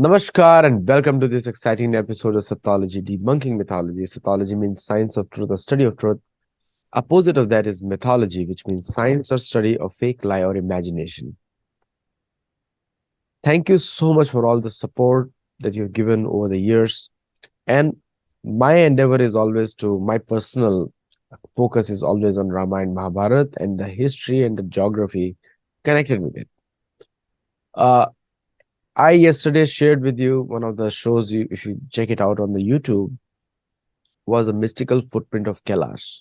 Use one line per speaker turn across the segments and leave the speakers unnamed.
Namaskar and welcome to this exciting episode of Sattology, debunking mythology. Sattology means science of truth or study of truth. Opposite of that is mythology, which means science or study of fake lie or imagination. Thank you so much for all the support that you've given over the years. And my endeavor is always my personal focus is always on Ramayana, Mahabharata and the history and the geography connected with it. I yesterday shared with you one of the shows, if you check it out on the YouTube, was a mystical footprint of Kailash.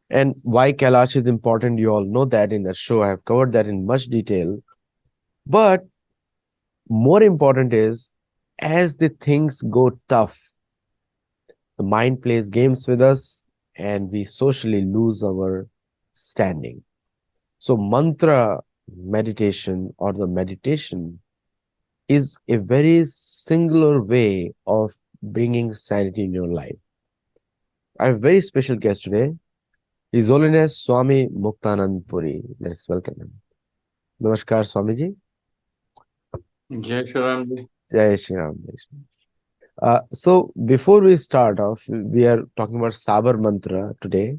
And why Kailash is important, you all know that in the show. I have covered that in much detail. But more important is, as the things go tough, the mind plays games with us and we socially lose our standing. So mantra meditation or the meditation is a very singular way of bringing sanity in your life. I have a very special guest today. His Holiness Swami Muktanand Puri. Let's welcome him. Namaskar, Swamiji.
Jai Shri Ram ji.
Jai Shri Ram. So before we start off, we are talking about Sabar mantra today.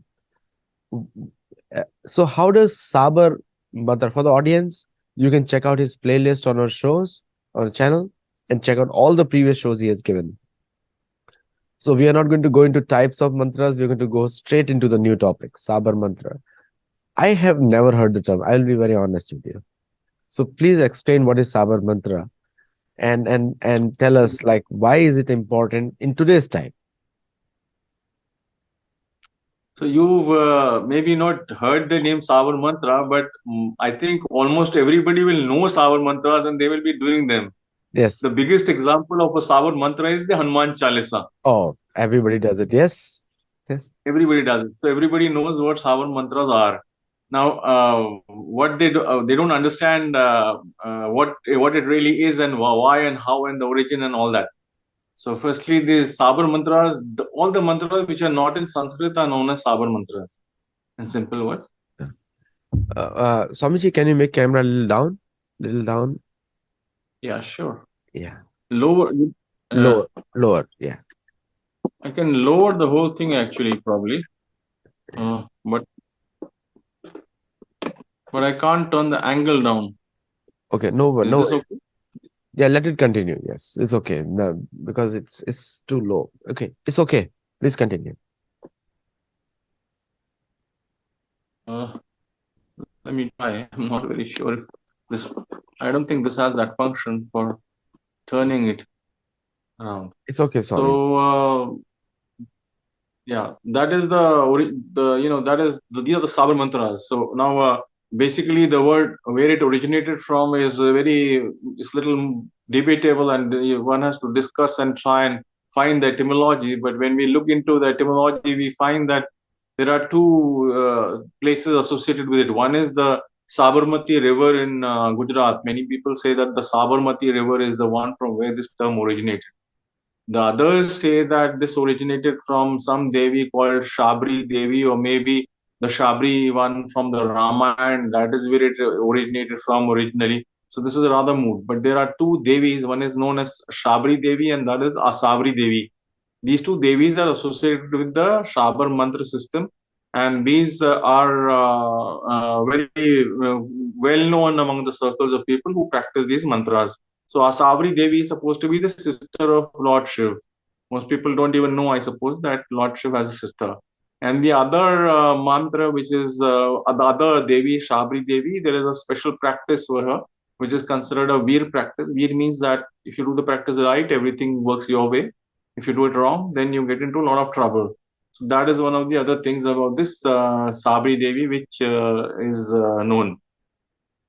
So how does Sabar mantra, for the audience, you can check out his playlist on our shows, on the channel, and check out all the previous shows he has given. So we are not going to go into types of mantras. We're going to go straight into the new topic, Sabar mantra. I have never heard the term. I'll be very honest with you. So please explain what is Sabar mantra and tell us, like, why is it important in today's time?
So you've maybe not heard the name Sabar Mantra, but I think almost everybody will know Sabar Mantras and they will be doing them.
Yes.
The biggest example of a Sabar Mantra is the Hanuman Chalisa.
Oh, everybody does it. Yes. Yes.
Everybody does it. So everybody knows what Sabar Mantras are. Now, what they do, they don't understand what it really is and why and how and the origin and all that. So firstly, these Sabar mantras, all the mantras which are not in Sanskrit are known as Sabar mantras. In simple words.
Swamiji, can you make camera a little down? Little down?
Yeah, sure.
Yeah.
Lower.
Lower. Yeah.
I can lower the whole thing actually, probably. But I can't turn the angle down.
Okay. No.
Is this okay?
Yeah, let it continue. Yes, it's okay. No, because it's too low. Okay, it's okay. Please continue.
Let me try. I'm not very sure if this. I don't think this has that function for turning it around.
It's okay, sorry.
So yeah, that is these are the Sabar mantras. So now basically the word where it originated from is it's little debatable, and one has to discuss and try and find the etymology. But when we look into the etymology, we find that there are two places associated with it. One is the Sabarmati river in Gujarat. Many people say that the Sabarmati river is the one from where this term originated. The others say that this originated from some Devi called Shabri Devi, or maybe the Shabri one from the Ramayana. That is where it originated from originally. So this is rather moot. But there are two Devis. One is known as Shabri Devi and the other is Asabri Devi. These two Devis are associated with the Shabar Mantra system. And these are very well known among the circles of people who practice these mantras. So Asabri Devi is supposed to be the sister of Lord Shiv. Most people don't even know, I suppose, that Lord Shiv has a sister. And the other mantra, which is the other Devi, Shabri Devi, there is a special practice for her, which is considered a Veer practice. Veer means that if you do the practice right, everything works your way. If you do it wrong, then you get into a lot of trouble. So that is one of the other things about this Sabri Devi, which is known.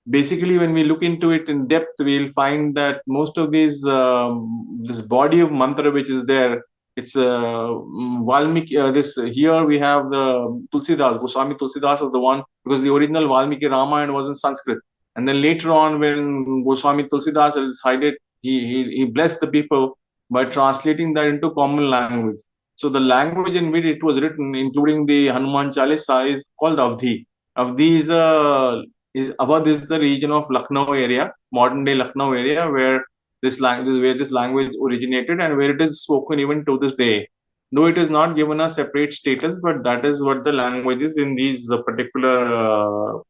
Basically, when we look into it in depth, we'll find that most of these this body of mantra which is there, it's Valmiki. This here we have the Tulsidas, Goswami Tulsidas of the one, because the original Valmiki Ramayana was in Sanskrit, and then later on when Goswami Tulsidas decided, he blessed the people by translating that into common language. So the language in which it was written, including the Hanuman Chalisa, is called Avdhi. Avdhi is Awadh is the region of Lucknow area, modern day Lucknow area, where where this language originated and where it is spoken even to this day. Though it is not given a separate status, but that is what the language is in these particular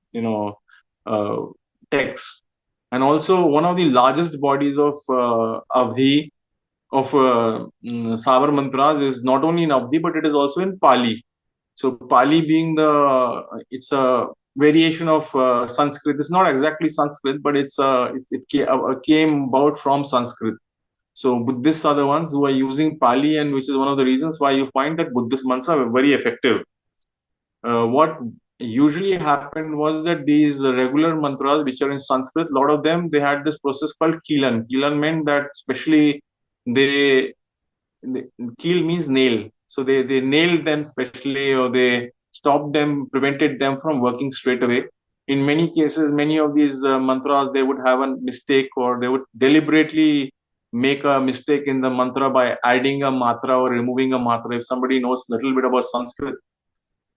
uh, texts. And also one of the largest bodies of Avdhi of Sabar mantras is not only in Avdhi but it is also in Pali. So Pali being it's a variation of Sanskrit. It's not exactly Sanskrit, but it came about from Sanskrit. So Buddhists are the ones who are using Pali, and which is one of the reasons why you find that Buddhist mantras are very effective. What usually happened was that these regular mantras, which are in Sanskrit, a lot of them they had this process called Kilan. Kilan meant that especially they keel means nail. So they nailed them specially, or they stopped them, prevented them from working straight away. In many cases, many of these mantras, they would have a mistake, or they would deliberately make a mistake in the mantra by adding a matra or removing a matra. If somebody knows a little bit about Sanskrit,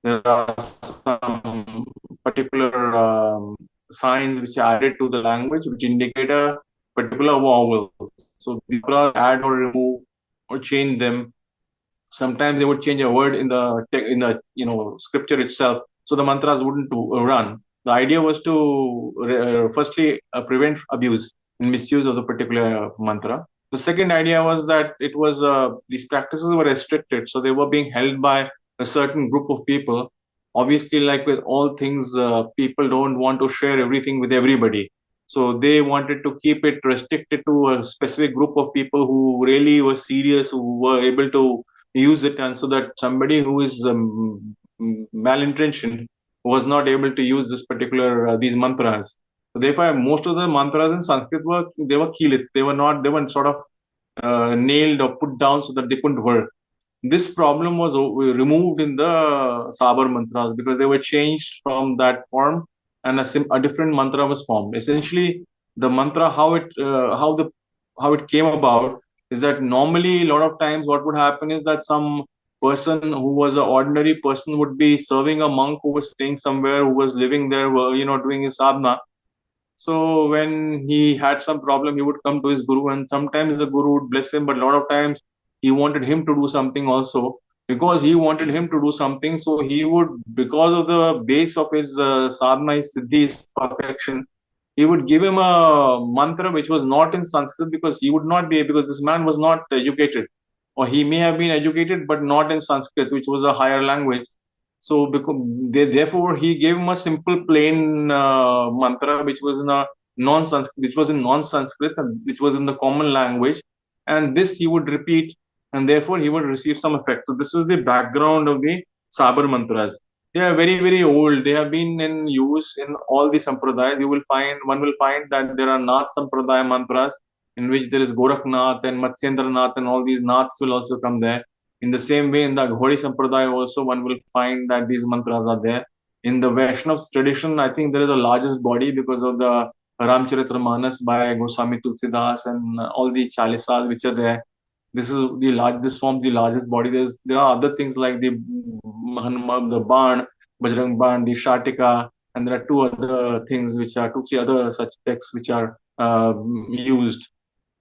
there are some particular signs which are added to the language which indicate a particular vowel. So the add or remove or change them. Sometimes they would change a word in the scripture itself, so the mantras wouldn't run. The idea was to firstly prevent abuse and misuse of the particular mantra. The second idea was that it was these practices were restricted, so they were being held by a certain group of people. Obviously, like with all things, people don't want to share everything with everybody. So they wanted to keep it restricted to a specific group of people who really were serious, who were able to use it, and so that somebody who is malintentioned was not able to use this particular these mantras. So therefore, most of the mantras in Sanskrit were kilit. They were sort of nailed or put down so that they couldn't work. This problem was removed in the Sabar mantras because they were changed from that form, and a different mantra was formed. Essentially, the mantra how it came about is that normally a lot of times what would happen is that some person who was an ordinary person would be serving a monk who was staying somewhere, who was living there, doing his sadhana. So when he had some problem, he would come to his guru, and sometimes the guru would bless him, but a lot of times he wanted him to do something also. Because he wanted him to do something, so he would, because of the base of his sadhana, his siddhi, his perfection, he would give him a mantra which was not in Sanskrit, because he would not be, because this man was not educated, or he may have been educated but not in Sanskrit, which was a higher language. So therefore he gave him a simple plain mantra which was in a non-Sanskrit, which was in the common language, and this he would repeat, and therefore he would receive some effect. So this is the background of the Sabar mantras. They are very, very old. They have been in use in all the sampradayas. One will find that there are Nath sampradaya mantras in which there is Gorakhnath and Matsyendranath, and all these Naths will also come there. In the same way, in the Ghori Sampradaya also, one will find that these mantras are there. In the Vaishnav's tradition, I think there is the largest body because of the Ramcharitramanas by Goswami Tulsidas and all the Chalisas which are there. This forms the largest body. There are other things like the Ban, Bajrang Ban, the Shatika, and there are two, three other such texts which are used.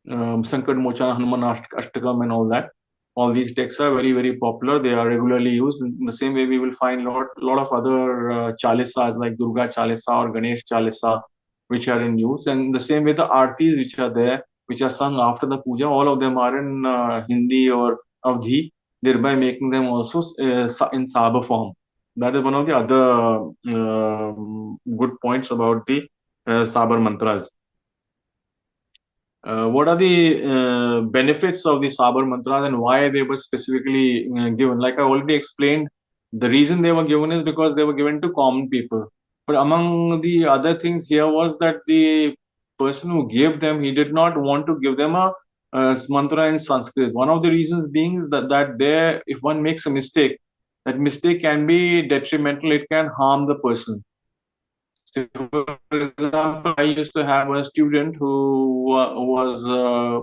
Sankat Mochana, Hanuman Ashtakam, and all that. All these texts are very, very popular. They are regularly used. In the same way, we will find lot of other chalisas like Durga Chalisa or Ganesh Chalisa, which are in use. And in the same way, the artis which are there, which are sung after the puja, all of them are in Hindi or Avdhi, thereby making them also in Saba form. That is one of the other good points about the Sabar mantras. What are the benefits of the Sabar mantras and why they were specifically given? Like I already explained, the reason they were given is because they were given to common people. But among the other things here was that the person who gave them, he did not want to give them a mantra in Sanskrit. One of the reasons being is that there, if one makes a mistake, that mistake can be detrimental. It can harm the person. So, for example, I used to have a student who was,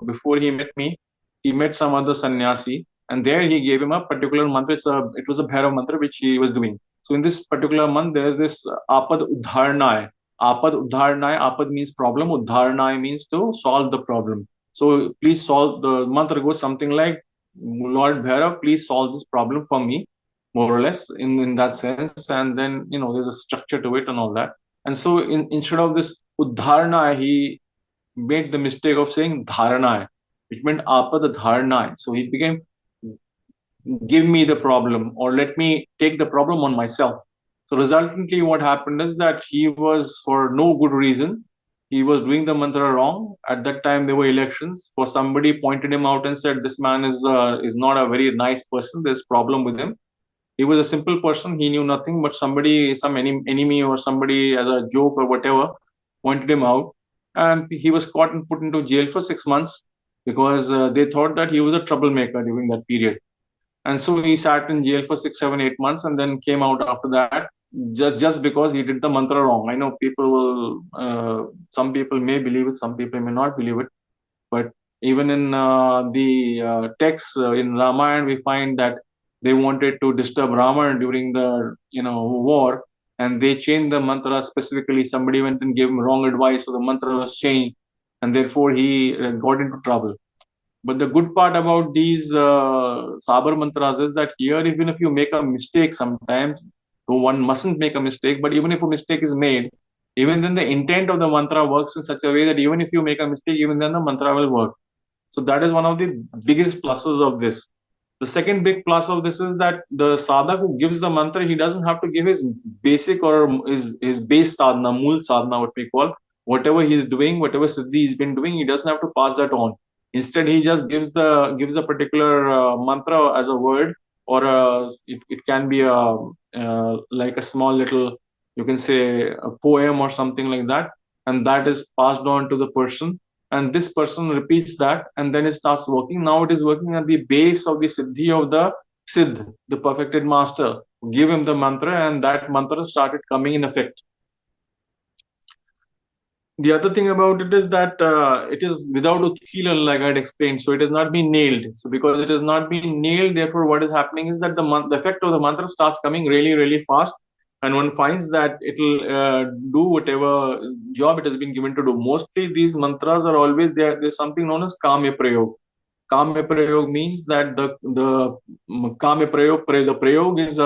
before he met me, he met some other sannyasi, and there he gave him a particular mantra. It was a Bhairav mantra which he was doing. So, in this particular month, there is this Apad Udharnay. Apad Udharnay, Apad means problem, Udharnay means to solve the problem. So please solve. The mantra goes something like, Lord Bhairav, please solve this problem for me, more or less in that sense. And then, there's a structure to it and all that. And so instead of this Uddharna, he made the mistake of saying Dharana, which meant Apad Dharana. So he became, give me the problem, or let me take the problem on myself. So resultantly, what happened is that he was, for no good reason, he was doing the mantra wrong. At that time, there were elections. For somebody pointed him out and said, "This man is not a very nice person. There's problem with him." He was a simple person. He knew nothing, but somebody, some enemy or somebody, as a joke or whatever, pointed him out, and he was caught and put into jail for 6 months because they thought that he was a troublemaker during that period. And so he sat in jail for 6, 7, 8 months and then came out after that, just because he did the mantra wrong. I know people will, some people may believe it, some people may not believe it. But even in the texts in Ramayana, we find that they wanted to disturb Rama during the war, and they changed the mantra specifically. Somebody went and gave him wrong advice, so the mantra was changed, and therefore he got into trouble. But the good part about these Sabar mantras is that here, even if you make a mistake sometimes, so one mustn't make a mistake, but even if a mistake is made, even then the intent of the mantra works in such a way that even if you make a mistake, even then the mantra will work. So that is one of the biggest pluses of this. The second big plus of this is that the sadhak who gives the mantra, he doesn't have to give his basic or his base sadhana, mool sadhana, what we call, whatever he's doing, whatever siddhi he's been doing, he doesn't have to pass that on. Instead, he just gives a particular mantra as a word, or it can be like a small little, you can say, a poem or something like that, and that is passed on to the person, and this person repeats that, and then it starts working. Now it is working at the base of the siddhi of the siddh, the perfected master. Give him the mantra, and that mantra started coming in effect. The other thing about it is that it is without utkila, like I had explained. So it has not been nailed. So because it has not been nailed, therefore what is happening is that the effect of the mantra starts coming really, really fast, and one finds that it'll do whatever job it has been given to do. Mostly these mantras are always there. There's something known as kamya prayog. Kamya prayog means that the kamya prayog, the prayog is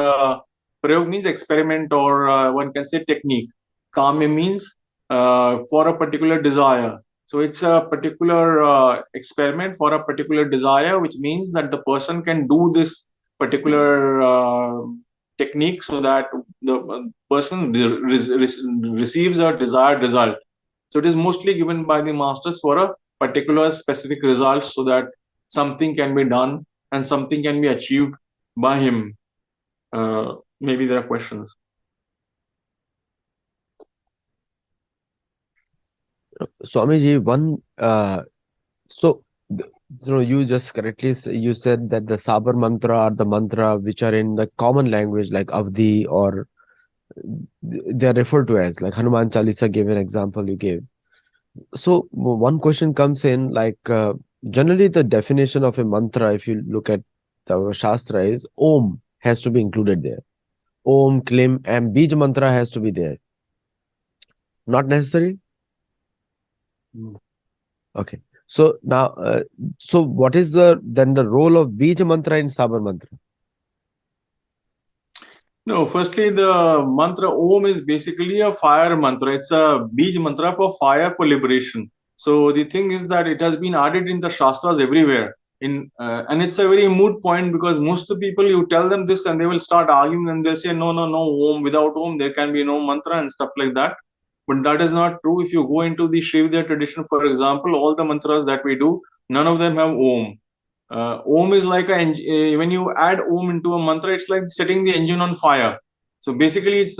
prayog means experiment, or one can say technique. Kamya means for a particular desire. So it's a particular experiment for a particular desire, which means that the person can do this particular technique so that the person receives a desired result. So it is mostly given by the masters for a particular specific result, so that something can be done and something can be achieved by him. Maybe there are questions.
Swamiji, so you just correctly you said that the Sabar mantra are the mantra which are in the common language like Avdi, or they are referred to as, like Hanuman Chalisa gave an example you gave. So one question comes in, like generally the definition of a mantra, if you look at the Shastra, is Om has to be included there. Om, Klim, and Bij mantra has to be there. Not necessary? Okay. So now, so what is then the role of Bij mantra in Sabar mantra?
No, firstly, the mantra Om is basically a fire mantra. It's a Bij mantra for fire, for liberation. So the thing is that it has been added in the Shastras everywhere. And it's a very moot point, because most of the people, you tell them this and they will start arguing, and they'll say, no, no, no, Om, without Om, there can be no mantra and stuff like that. But that is not true. If you go into the Shivadev tradition, for example, all the mantras that we do, none of them have Om. Om is like when you add Om into a mantra, it's like setting the engine on fire. So basically, it's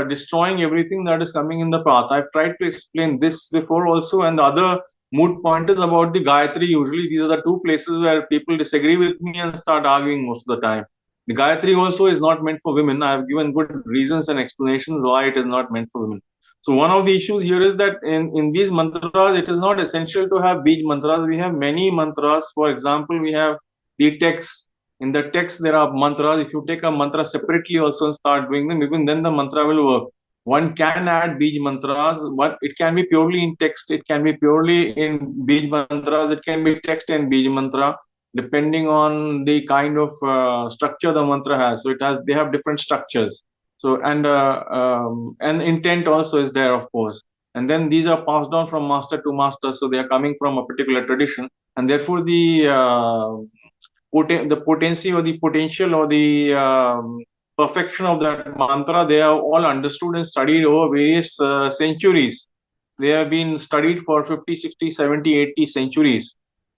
destroying everything that is coming in the path. I've tried to explain this before also, and the other moot point is about the Gayatri. Usually, these are the two places where people disagree with me and start arguing most of the time. The Gayatri also is not meant for women. I have given good reasons and explanations why it is not meant for women. So one of the issues here is that in these mantras, it is not essential to have Bij mantras. We have many mantras. For example, we have the texts. In the text, there are mantras. If you take a mantra separately also and start doing them, even then the mantra will work. one can add Bij mantras, but it can be purely in text, it can be purely in Bij mantras, it can be text and Bij mantra, depending on the kind of structure the mantra has. So they have different structures. So and intent also is there, of course. And then these are passed on from master to master, so they are coming from a particular tradition, and therefore the potency or the potential or the perfection of that mantra, they are all understood and studied over various centuries. They have been studied for 50, 60, 70, 80 centuries.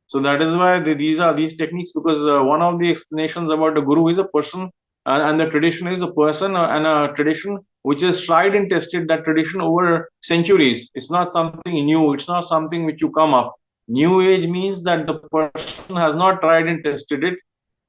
So that is why these are these techniques, because one of the explanations about the guru is a person, and the tradition is a person, and a tradition which is tried and tested, that tradition over centuries. It's not something new, it's not something which you come up. New age means that the person has not tried and tested it.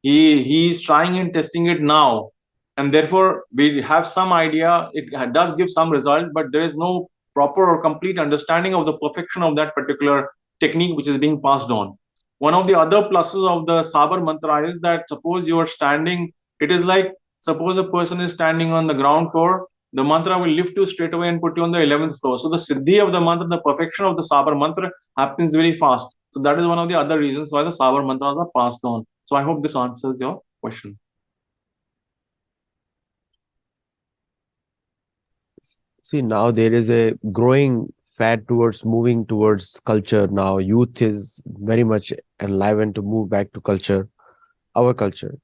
He is trying and testing it now, and therefore we have some idea. It does give some result, but there is no proper or complete understanding of the perfection of that particular technique which is being passed on. One of the other pluses of the Sabar mantra is that suppose you are standing, it is like suppose a person is standing on the ground floor, the mantra will lift you straight away and put you on the 11th floor. So the siddhi of the mantra, the perfection of the Sabar mantra happens very fast. So that is one of the other reasons why the Sabar mantras are passed on. So I hope this answers your question.
See, now there is a growing fad towards moving towards culture. Now, youth is very much enlivened to move back to culture, our culture.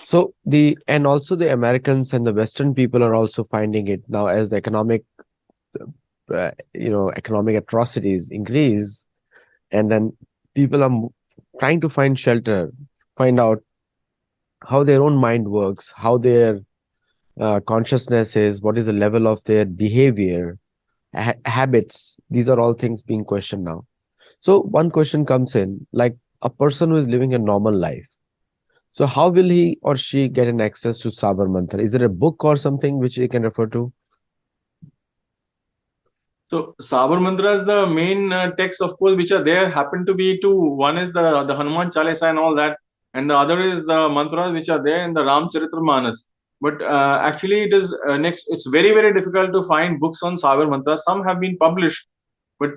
So and also the Americans and the Western people are also finding it now as the economic atrocities increase, and then people are trying to find shelter, find out how their own mind works, how their consciousness is, what is the level of their behavior, habits. These are all things being questioned now. So one question comes in, like a person who is living a normal life. So how will he or she get an access to Sabar Mantra? Is there a book or something which they can refer to?
So Sabar mantra is the main text, of course, which are there. Happen to be two. One is the Hanuman Chalisa and all that, and the other is the mantras which are there in the Ramcharitramanas. But actually, it is next. It's very very difficult to find books on Sabar mantras. Some have been published, but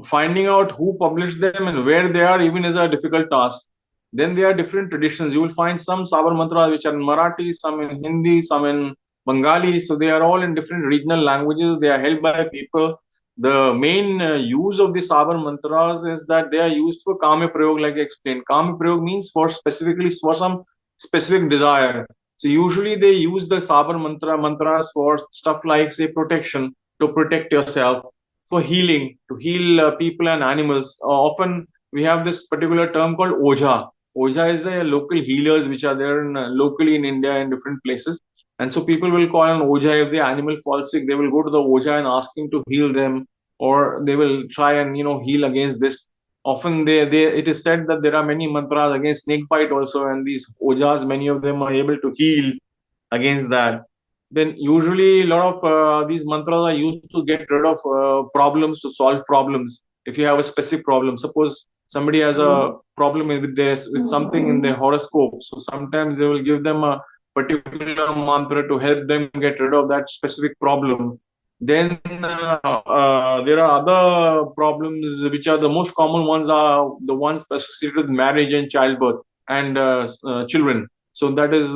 finding out who published them and where they are even is a difficult task. Then there are different traditions. You will find some Sabar mantras which are in Marathi, some in Hindi, some in Bengali. So they are all in different regional languages. They are held by people. The main use of the Sabar mantras is that they are used for Kama Prayog, like I explained. Kama Prayog means specifically for some specific desire. So usually they use the Sabar mantras for stuff like, say, protection, to protect yourself, for healing, to heal people and animals. Often we have this particular term called Oja. Oja is the local healers which are there locally in India in different places. And so people will call an Oja. If the animal falls sick, they will go to the Oja and ask him to heal them, or they will try and heal against this. Often it is said that there are many mantras against snake bite also, and these Ojas, many of them are able to heal against that. Then usually a lot of these mantras are used to get rid of problems, to solve problems. If you have a specific problem, suppose somebody has a problem with something in their horoscope, so sometimes they will give them a particular mantra to help them get rid of that specific problem. Then there are other problems which are the most common ones, are the ones associated with marriage and childbirth and children. So that is,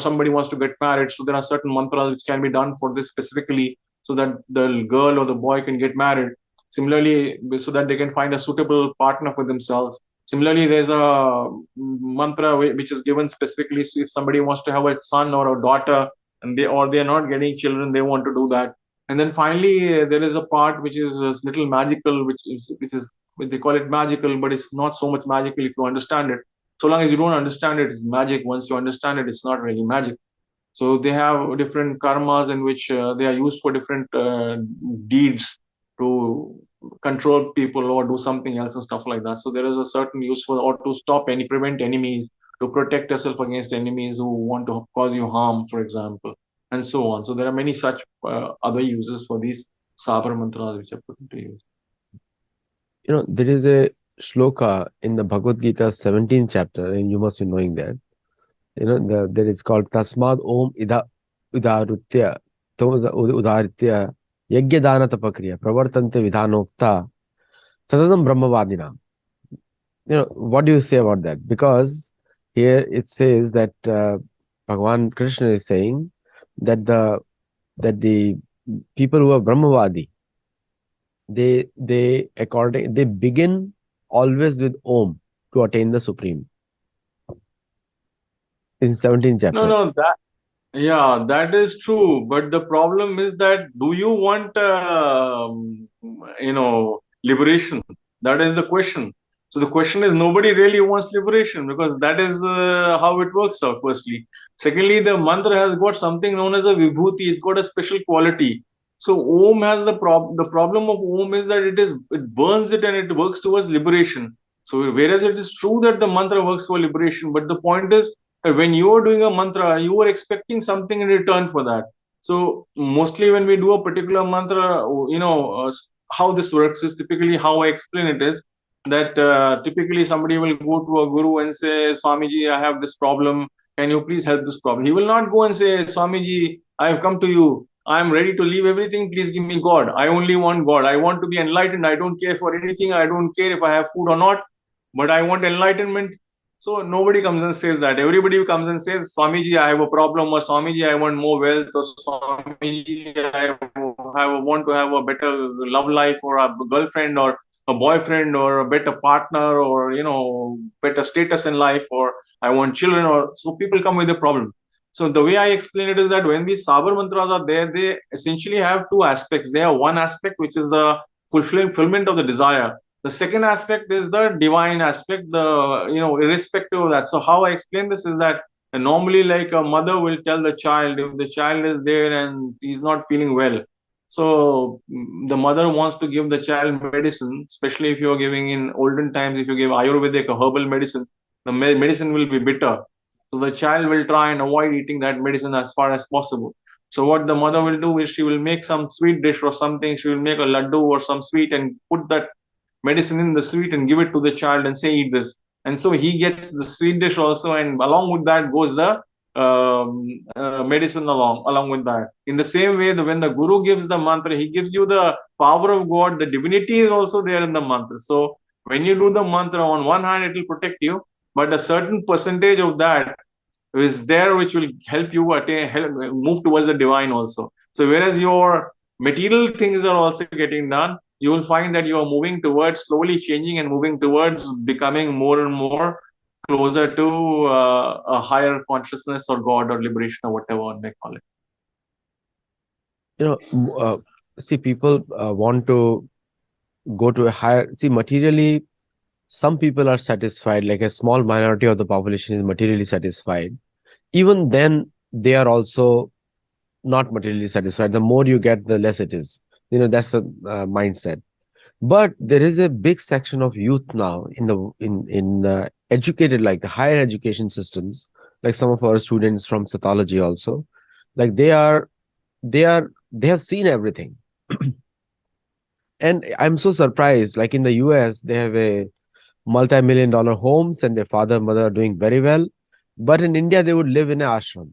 somebody wants to get married, so there are certain mantras which can be done for this specifically, so that the girl or the boy can get married. Similarly, so that they can find a suitable partner for themselves. Similarly, there's a mantra which is given specifically if somebody wants to have a son or a daughter, and they are not getting children, they want to do that. And then finally, there is a part which is a little magical, which is they call it magical, but it's not so much magical if you understand it. So long as you don't understand it, it's magic. Once you understand it, it's not really magic. So they have different karmas in which they are used for different deeds to control people or do something else and stuff like that. So there is a certain use for, or to prevent enemies, to protect yourself against enemies who want to cause you harm, for example, and so on. So there are many such other uses for these Sabar mantras which are put into use.
There is a shloka in the Bhagavad Gita 17th chapter, and you must be knowing that. There is called Tasmad Om Ida Udarutya udaritya yajna dana tapakriya pravartante vidhanokta sadadam brahmavadina. What do you say about that? Because here it says that Bhagavan Krishna is saying that the people who are Brahmavadi, they begin always with Om to attain the Supreme. In 17th
No,
chapter.
no, that yeah, that is true. But the problem is that do you want liberation? That is the question. So the question is nobody really wants liberation because that is how it works out. Firstly, secondly, the mantra has got something known as a vibhuti. It's got a special quality. So Om has the problem of Om is that it burns it and it works towards liberation. So whereas it is true that the mantra works for liberation, but the point is when you are doing a mantra, you are expecting something in return for that. So mostly when we do a particular mantra, how this works is typically how I explain it is that typically somebody will go to a guru and say, Swamiji, I have this problem. Can you please help this problem? He will not go and say, Swamiji, I have come to you. I am ready to leave everything. Please give me God. I only want God. I want to be enlightened. I don't care for anything. I don't care if I have food or not, but I want enlightenment. So nobody comes and says that. Everybody comes and says, Swamiji, I have a problem, or Swamiji, I want more wealth, or Swamiji, want to have a better love life, or a girlfriend, or a boyfriend, or a better partner, or better status in life, or I want children, or so people come with a problem. So the way I explain it is that when these Sabar mantras are there, they essentially have two aspects. They have one aspect which is the fulfillment of the desire. The second aspect is the divine aspect, irrespective of that. So how I explain this is that normally like a mother will tell the child if the child is there and he's not feeling well. So the mother wants to give the child medicine, especially if you're giving in olden times, if you give Ayurvedic or herbal medicine, the medicine will be bitter. So the child will try and avoid eating that medicine as far as possible. So what the mother will do is she will make some sweet dish or something. She will make a laddu or some sweet and put that medicine in the sweet and give it to the child and say, eat this. And so he gets the sweet dish also, and along with that goes the medicine along with that. In the same way, when the guru gives the mantra, he gives you the power of God. The divinity is also there in the mantra. So when you do the mantra, on one hand, it will protect you, but a certain percentage of that is there which will help you move towards the divine also. So whereas your material things are also getting done, you will find that you are moving towards slowly changing and moving towards becoming more and more closer to a higher consciousness or God or liberation or whatever one may call it.
See, people want to go to a higher. See, materially, some people are satisfied, like a small minority of the population is materially satisfied. Even then, they are also not materially satisfied. The more you get, the less it is. That's a mindset. But there is a big section of youth now in educated, like the higher education systems, like some of our students from Sattology also, like they have seen everything. And I'm so surprised, like in the US, they have a multi-million-dollar homes and their father and mother are doing very well. But in India, they would live in an ashram.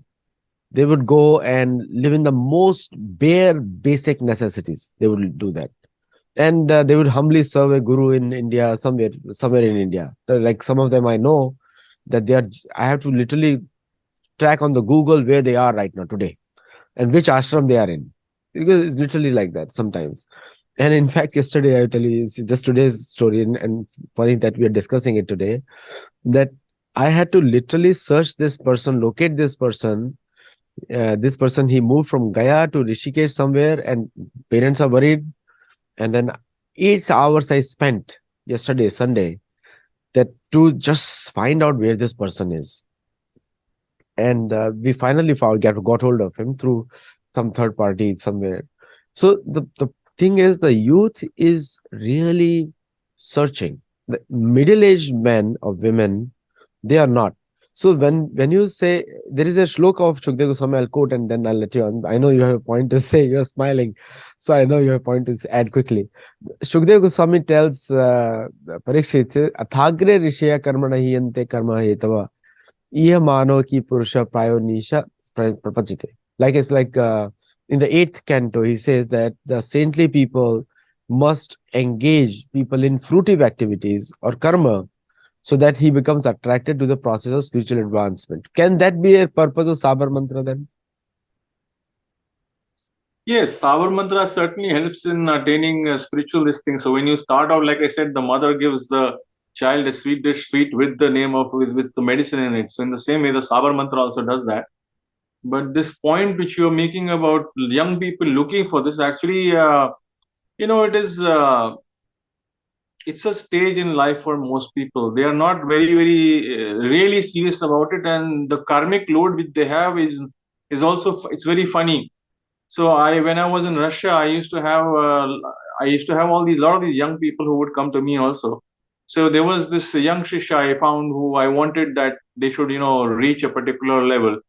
They would go and live in the most bare basic necessities. They would do that. And they would humbly serve a guru in India, somewhere in India. Like some of them I know that I have to literally track on the Google where they are right now today and which ashram they are in. Because it's literally like that sometimes. And in fact, yesterday, I tell you, it's just today's story, and funny that we are discussing it today, that I had to literally search this person, locate this person. This person, he moved from Gaya to Rishikesh somewhere, and parents are worried. And then 8 hours I spent yesterday, Sunday, that to just find out where this person is. And we finally got hold of him through some third party somewhere. So the thing is, the youth is really searching. The middle-aged men or women, they are not. So when you say, there is a shloka of Shukdev Goswami, I'll quote and then I'll let you on. I know you have a point to say, you're smiling. So I know you have a point to add quickly. Shukdev Goswami tells Parikshit, Athagre Rishya Karmana Hiyante Karma Hetava. Iya Mano ki Purusha Prayo Nisha Prapachite. Like it's like In the eighth canto, he says that the saintly people must engage people in fruitive activities or karma so that he becomes attracted to the process of spiritual advancement. Can that be a purpose of Sabar Mantra then?
Yes, Savar Mantra certainly helps in attaining spiritual this thing. So when you start out, like I said, the mother gives the child a sweet dish, sweet with the name of with the medicine in it. So in the same way, the Sabar Mantra also does that. But this point which you are making about young people looking for this, actually, it is. It's a stage in life for most people. They are not very really serious about it, and the karmic load which they have is also it's very funny. So when I was in Russia, I used to have all these lot of these young people who would come to me also. So there was this young shishya I found who I wanted that they should reach a particular level,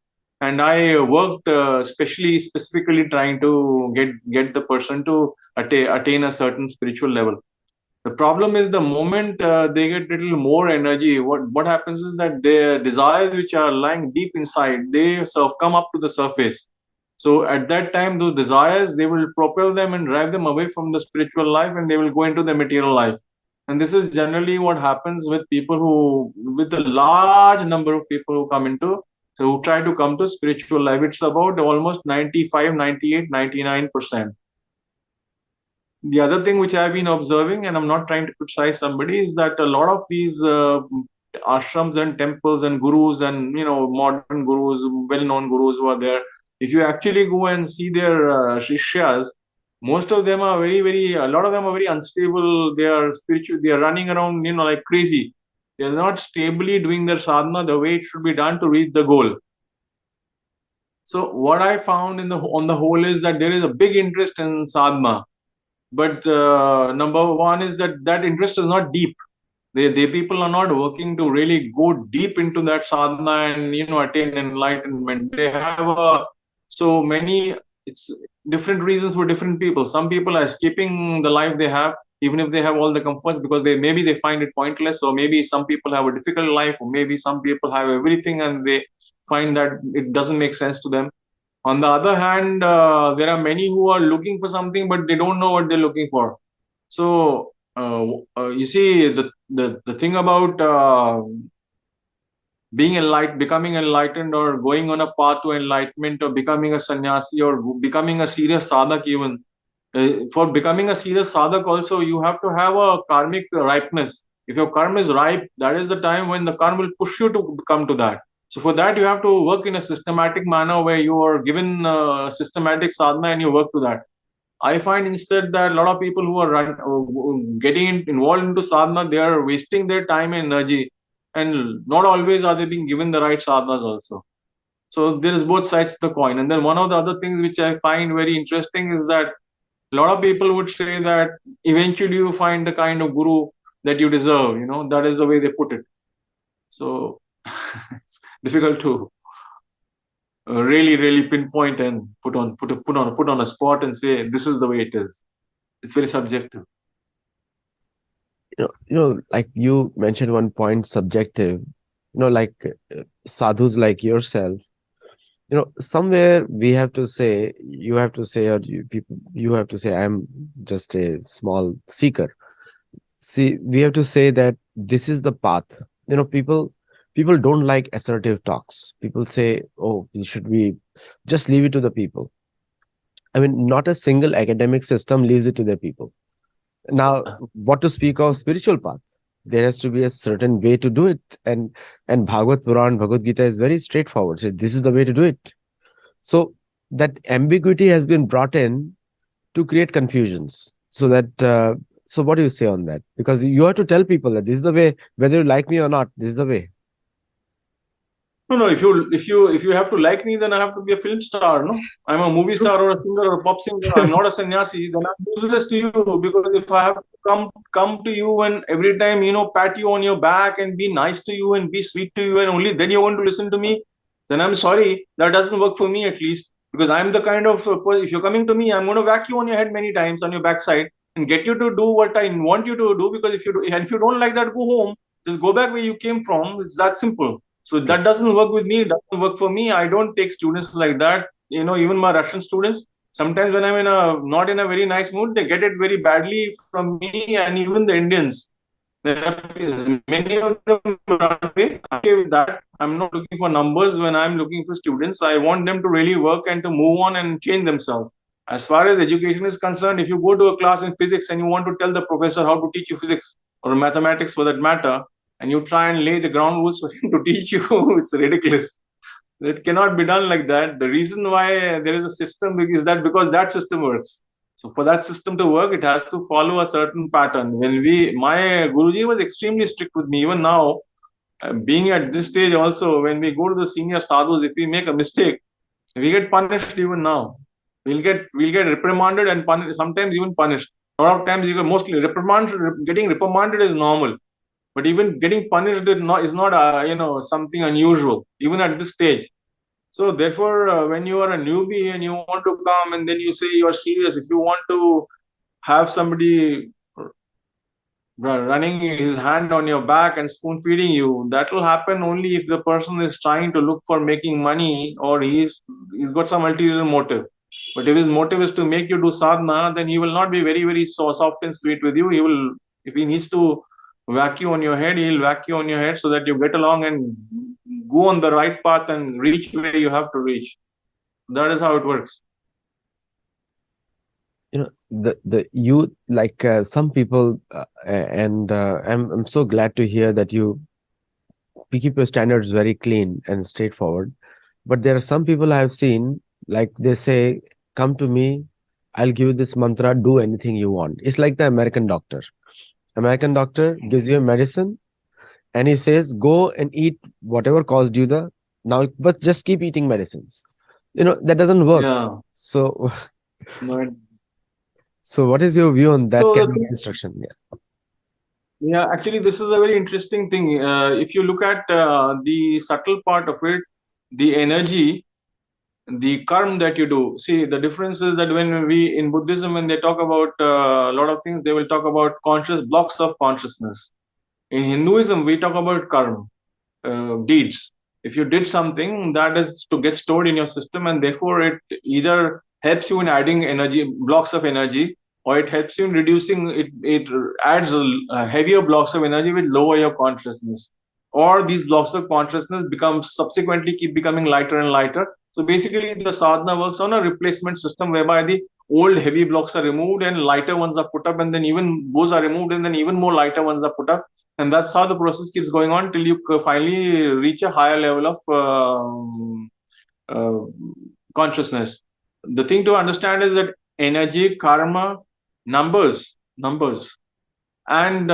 and I worked specifically trying to get the person to attain a certain spiritual level. The problem is the moment they get little more energy, what happens is that their desires, which are lying deep inside, they sort of come up to the surface. So at that time, those desires, they will propel them and drive them away from the spiritual life, and they will go into the material life. And this is generally what happens with people with a large number of people who come into, so who try to come to spiritual life. It's about almost 95, 98, 99%. The other thing which I've been observing, and I'm not trying to criticize somebody, is that a lot of these ashrams and temples and gurus and modern gurus, well-known gurus who are there, if you actually go and see their shishyas, most of them are a lot of them are very unstable. They are spiritual. They are running around, like crazy. They are not stably doing their sadhana the way it should be done to reach the goal. So what I found on the whole is that there is a big interest in sadhana, but number one is that interest is not deep. They people are not working to really go deep into that sadhana and attain enlightenment. They have so many, it's different reasons for different people. Some people are escaping the life they have, even if they have all the comforts, because maybe they find it pointless, or maybe some people have a difficult life, or maybe some people have everything and they find that it doesn't make sense to them. On the other hand, there are many who are looking for something, but they don't know what they're looking for. So you see, the thing about becoming enlightened, or going on a path to enlightenment, or becoming a sannyasi, or becoming a serious sadhak even. For becoming a serious sadhak also, you have to have a karmic ripeness. If your karma is ripe, that is the time when the karma will push you to come to that. So for that, you have to work in a systematic manner where you are given systematic sadhana and you work to that. I find instead that a lot of people who are getting involved into sadhana, they are wasting their time and energy, and not always are they being given the right sadhanas also. So there is both sides to the coin. And then one of the other things which I find very interesting is that a lot of people would say that eventually you find the kind of guru that you deserve. That is the way they put it. So it's difficult to really pinpoint and put on a spot and say this is the way it is. It's very subjective.
Like you mentioned one point, subjective. Like sadhus like yourself. Somewhere we have to say, you have to say, or you have to say, I'm just a small seeker. See, we have to say that this is the path. People don't like assertive talks. People say, oh, we just leave it to the people. I mean, not a single academic system leaves it to the people. Now, what to speak of spiritual path? There has to be a certain way to do it. And Bhagavad Puran, Bhagavad Gita is very straightforward. So this is the way to do it. So that ambiguity has been brought in to create confusions. So what do you say on that? Because you have to tell people that this is the way, whether you like me or not, this is the way.
No. If you have to like me, then I have to be a film star. No, I'm a movie star or a singer or a pop singer. I'm not a sannyasi. Then I'm useless to you, because if I have to come to you and every time pat you on your back and be nice to you and be sweet to you, and only then you want to listen to me, then I'm sorry, that doesn't work for me, at least, because I'm the kind of if you're coming to me, I'm going to whack you on your head many times on your backside and get you to do what I want you to do. Because if you don't like that, go home. Just go back where you came from. It's that simple. So that doesn't work with me. It doesn't work for me. I don't take students like that. Even my Russian students, Sometimes when I'm not in a very nice mood, they get it very badly from me, and even the Indians. Many of them run away. I'm okay with that. I'm not looking for numbers when I'm looking for students. I want them to really work and to move on and change themselves. As far as education is concerned, if you go to a class in physics and you want to tell the professor how to teach you physics or mathematics for that matter, and you try and lay the ground rules for him to teach you, it's ridiculous. It cannot be done like that. The reason why there is a system is that because that system works. So for that system to work, it has to follow a certain pattern. My Guruji was extremely strict with me. Even now, being at this stage also, when we go to the senior sadhus, if we make a mistake, we get punished even now. We'll get reprimanded and punished, sometimes even punished. A lot of times, even mostly getting reprimanded is normal, but even getting punished is not something unusual even at this stage. So therefore, when you are a newbie and you want to come and then you say you are serious, if you want to have somebody running his hand on your back and spoon feeding you, that will happen only if the person is trying to look for making money, or he's got some ulterior motive. But if his motive is to make you do sadhana, then he will not be very, very soft and sweet with you. He will, if he needs to whack you on your head, he'll whack you on your head so that you get along and go on the right path and reach where you have to reach. That is how it works.
The youth, like some people, and I'm so glad to hear that you keep your standards very clean and straightforward. But there are some people I have seen, like they say, come to me, I'll give you this mantra, do anything you want. It's like the American doctor. American doctor gives you a medicine and he says, go and eat whatever caused you the now, but just keep eating medicines. That doesn't work.
Yeah.
So,
Right.
so what is your view on that
So
kind of instruction? Yeah.
yeah, actually, this is a very interesting thing. If you look at the subtle part of it, the energy, the karma that you do. See, the difference is that when we in Buddhism, when they talk about a lot of things, they will talk about conscious blocks of consciousness. In Hinduism, we talk about karma, deeds. If you did something, that is to get stored in your system, and therefore it either helps you in adding energy, blocks of energy, or it helps you in reducing it. It adds heavier blocks of energy which lower your consciousness, or these blocks of consciousness become subsequently keep becoming lighter and lighter. So basically, the sadhana works on a replacement system whereby the old heavy blocks are removed and lighter ones are put up, and then even those are removed and then even more lighter ones are put up, and that's how the process keeps going on till you finally reach a higher level of uh, consciousness. The thing to understand is that energy, karma, numbers, and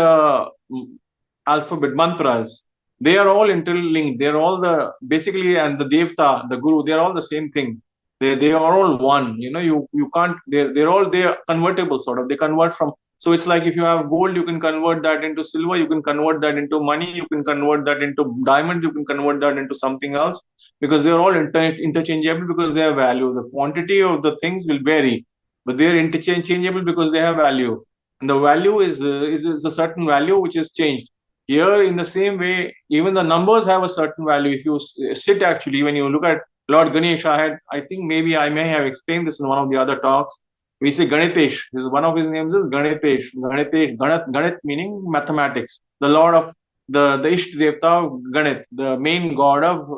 alphabet mantras, they are all interlinked. They're all basically, and the devta, the guru, they're all the same thing. They are all one. You can't. They're convertible sort of. They convert from. So it's like if you have gold, you can convert that into silver. You can convert that into money. You can convert that into diamond. You can convert that into something else, because they're all interchangeable because they have value. The quantity of the things will vary, but they're interchangeable because they have value, and the value is a certain value which is changed. Here, in the same way, even the numbers have a certain value. If you sit actually, when you look at Lord Ganesh, I think maybe I may have explained this in one of the other talks. We say Ganitesh. One of his names is Ganitesh. Ganit meaning mathematics. The Lord of the Ishta Devta Ganit, the main god of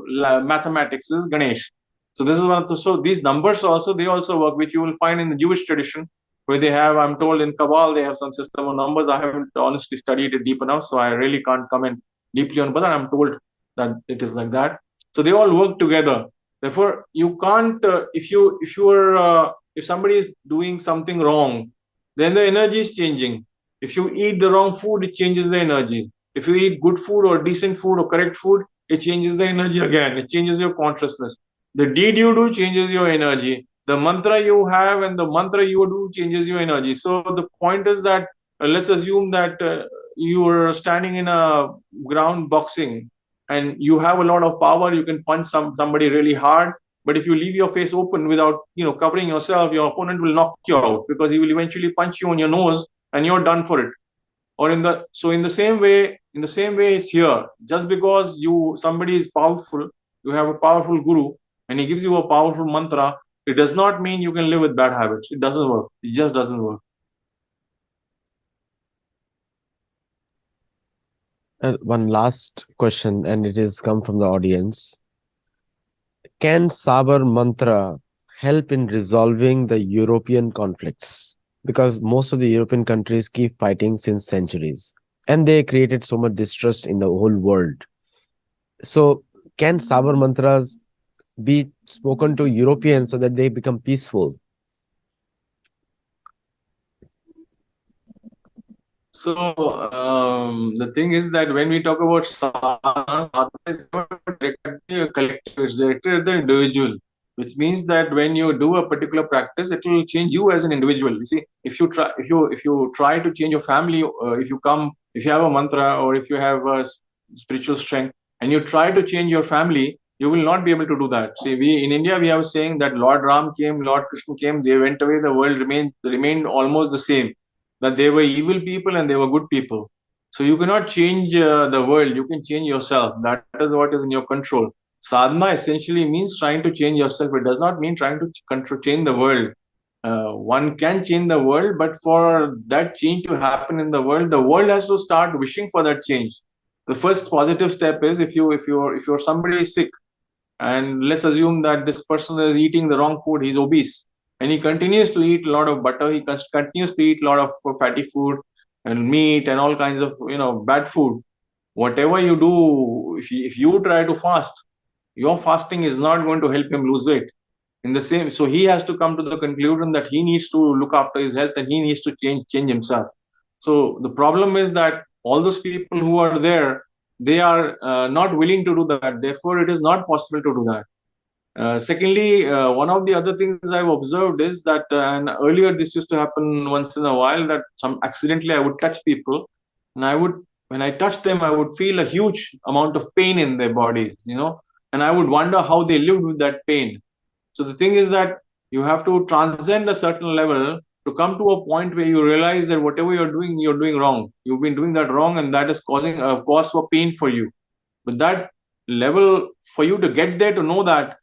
mathematics is Ganesh. So this is one of so these numbers also, they also work, which you will find in the Jewish tradition, where they have, I'm told in Kabbalah, they have some system of numbers. I haven't honestly studied it deep enough, so I really can't comment deeply on, but I'm told that it is like that. So they all work together. Therefore, you can't, if somebody is doing something wrong, then the energy is changing. If you eat the wrong food, it changes the energy. If you eat good food or decent food or correct food, it changes the energy again. It changes your consciousness. The deed you do changes your energy. The mantra you have and the mantra you do changes your energy. So the point is that let's assume that you are standing in a ground boxing and you have a lot of power. You can punch somebody really hard, but if you leave your face open without covering yourself, your opponent will knock you out because he will eventually punch you on your nose and you're done for it. Or in the same way, it's here. Just because somebody is powerful, you have a powerful guru and he gives you a powerful mantra, It does not mean you can live with bad habits. It doesn't work. It just doesn't work.
One last question, and it is come from the audience. Can Sabar mantra help in resolving the European conflicts? Because most of the European countries keep fighting since centuries, and they created so much distrust in the whole world. So, can Sabar mantras be spoken to Europeans so that they become peaceful?
So the thing is that when we talk about sadhana, sadhana is not directly a collective, it's directed at the individual, which means that when you do a particular practice, it will change you as an individual. You see, if you try to change your family, if you have a mantra or if you have a spiritual strength, and you try to change your family, you will not be able to do that. See, we in India we have a saying that Lord Ram came, Lord Krishna came, they went away, the world remained almost the same, that they were evil people and they were good people. So you cannot change the world. You can change yourself. That is what is in your control. Sadhana essentially means trying to change yourself. It does not mean trying to change the world. One can change the world, but for that change to happen in the world has to start wishing for that change. The first positive step is if you're somebody is sick, and let's assume that this person is eating the wrong food, he's obese, and he continues to eat a lot of butter, he continues to eat a lot of fatty food and meat and all kinds of bad food. Whatever you do, if you try to fast, your fasting is not going to help him lose weight. In the same, so he has to come to the conclusion that he needs to look after his health and he needs to change himself. So the problem is that all those people who are there, they are not willing to do that, therefore it is not possible to do that. Secondly, one of the other things I've observed is that, and earlier this used to happen once in a while, that some accidentally I would touch people, and when I touched them, I would feel a huge amount of pain in their bodies, and I would wonder how they lived with that pain. So the thing is that you have to transcend a certain level to come to a point where you realize that whatever you're doing wrong. You've been doing that wrong, and that is causing a cause for pain for you. But that level, for you to get there to know that,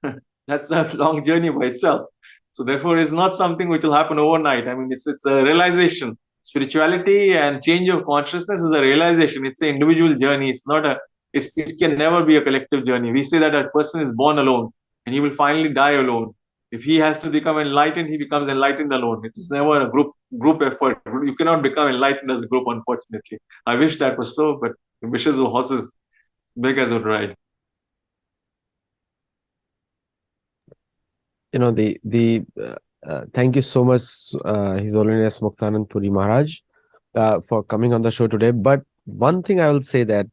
that's a long journey by itself. So therefore, it's not something which will happen overnight. I mean, it's a realization. Spirituality and change of consciousness is a realization. It's an individual journey. It's not a. It can never be a collective journey. We say that a person is born alone and he will finally die alone. If he has to become enlightened, he becomes enlightened alone. It is never a group effort. You cannot become enlightened as a group, unfortunately. I wish that was so, but wishes of horses big as a ride.
Thank you so much, His Holiness Muktanand Puri Maharaj, for coming on the show today. But one thing I will say that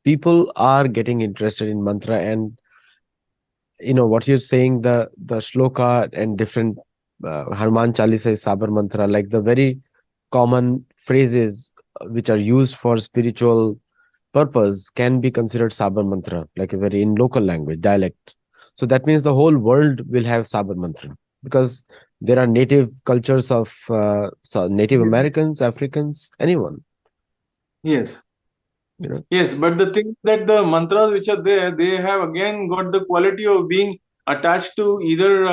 people are getting interested in mantra, and what you're saying, the shloka and different Hanuman Chalisa is Sabar mantra, like the very common phrases which are used for spiritual purpose can be considered Sabar mantra, like a very in local language dialect. So that means the whole world will have Sabar mantra, because there are native cultures of Native Americans, Africans, anyone.
Yes.
You know.
Yes, but the thing that the mantras which are there, they have again got the quality of being attached to either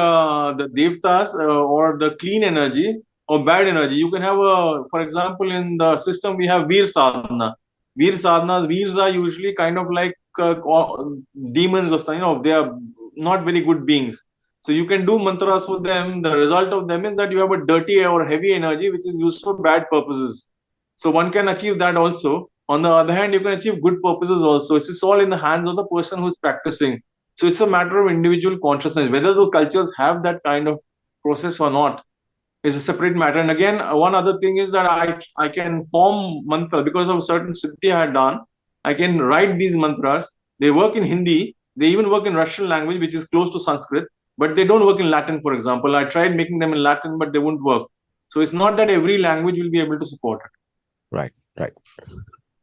the devtas or the clean energy or bad energy. You can have for example, in the system we have Veer Sadhana. Veer Sadhana, Veers are usually kind of like demons or something. They are not very good beings. So you can do mantras for them. The result of them is that you have a dirty or heavy energy which is used for bad purposes. So one can achieve that also. On the other hand, you can achieve good purposes also. It's all in the hands of the person who's practicing. So it's a matter of individual consciousness. Whether the cultures have that kind of process or not is a separate matter. And again, one other thing is that I can form mantra because of a certain siddhi I had done. I can write these mantras. They work in Hindi. They even work in Russian language, which is close to Sanskrit, but they don't work in Latin, for example. I tried making them in Latin, but they wouldn't work. So it's not that every language will be able to support it.
Right, right.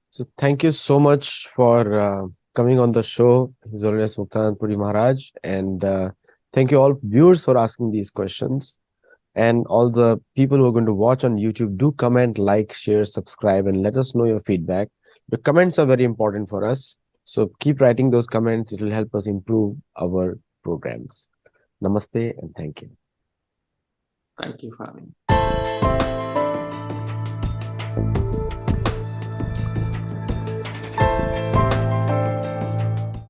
So thank you so much for coming on the show, His Holiness Muktanand Puri Maharaj, and thank you all viewers for asking these questions. And all the people who are going to watch on YouTube, do comment, like, share, subscribe, and let us know your feedback. The comments are very important for us. So keep writing those comments. It will help us improve our programs. Namaste and thank you.
Thank you for having me.